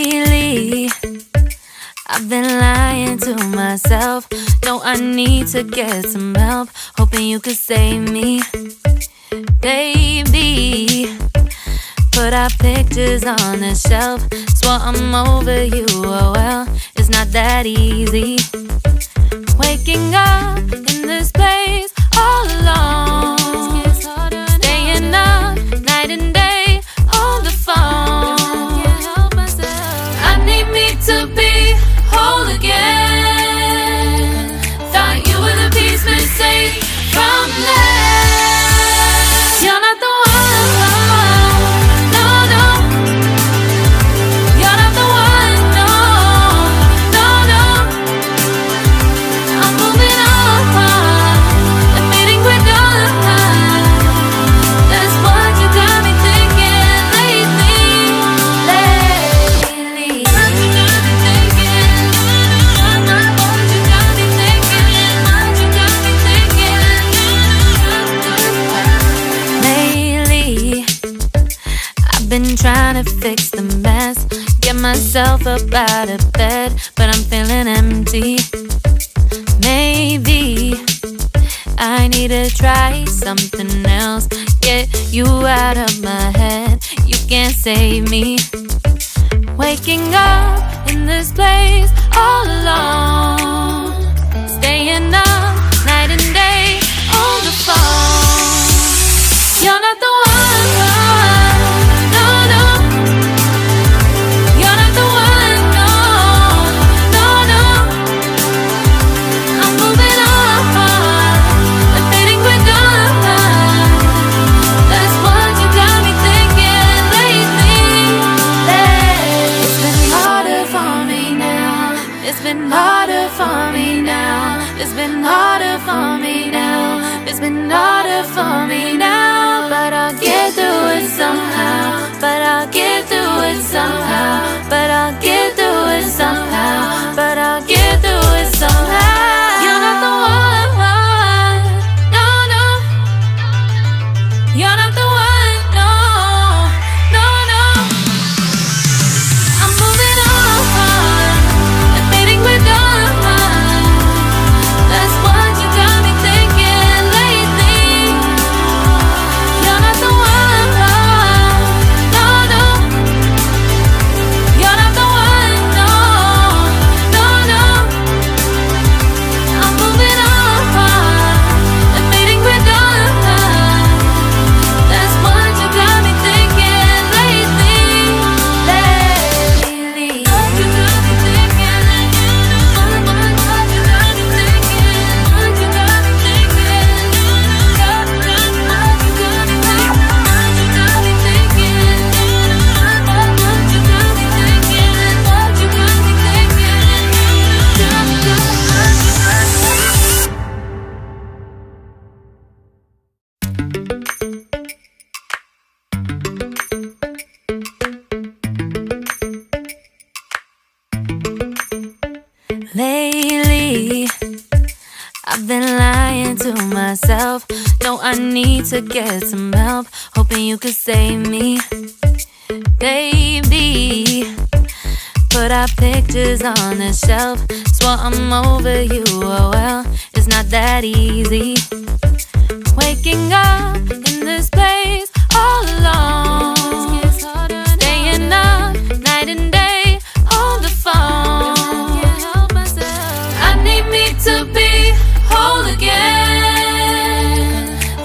Lately, I've been lying to myself. No, I need to get some help. Hoping you could save me, baby. Put our pictures on the shelf. Swore I'm over you, oh well, it's not that easy. Waking up in this place all alone, staying up night and day on the phone. I need me to be whole again. Thought you were the piece missing from left. You're not the one, no, no. You're not the one, no, no, no. I'm moving on, admitting we're done. That's what you got me thinking lately. What you got me thinking? What you got me thinking? What you got me thinking? Lately, I've been trying to fix the mess, get myself up out of bed, but I'm feeling empty. Maybe I need to try something else. Get you out of my head, you can't save me. Waking up in this place all alone, staying up night and day on the phone. You're not the one, no, no. You're not the one, no, no, no. I'm moving on, admitting we're done. That's what you got me thinking lately. It's been harder for me now. It's been harder for me now. It's been harder for me now. It's been harder for me now. But I'll get through it somehow. But I'll get through it somehow. But I'll get through it somehow. But I'll get through it somehow. You're not the one, no, no. You're not the one, no, no, no. I'm moving on, admitting we're done. That's what you got me thinking lately. You're not the one, no, no. You're not the one, no, no, no. I'm moving on, admitting we're done. That's what you got me thinking lately. What you got me thinking? What you got me thinking? What you got me thinking? What you got me thinking? What you got me thinking? What you got me thinking? What you got me Lately, I've been lying to myself. No, I need to get some help. Hoping you could save me, baby. Put our pictures on the shelf. Swore I'm over you, oh well, it's not that easy. Waking up in this place all alone, staying up night and day on the phone. I need me to be whole again.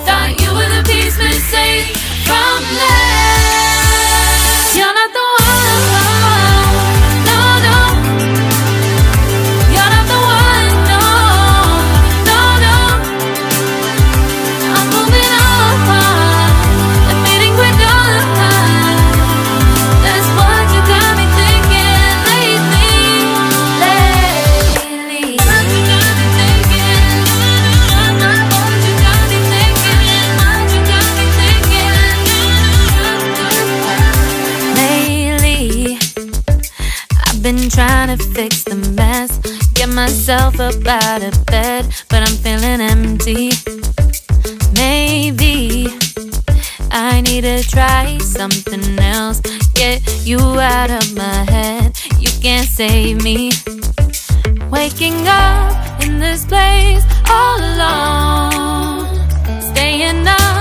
Thought you were the piece missing from left. You're not the one, no, no. You're not the one, no, no, no. I'm moving on, admitting we're done. That's what you got me thinking lately. What you got me thinking? What you got me thinking? What you got me thinking? Lately, I've been trying to fix the mess, get myself up out of bed, but I'm feeling empty. Maybe I need to try something else. Get you out of my head, can't save me. Waking up in this place all alone, staying up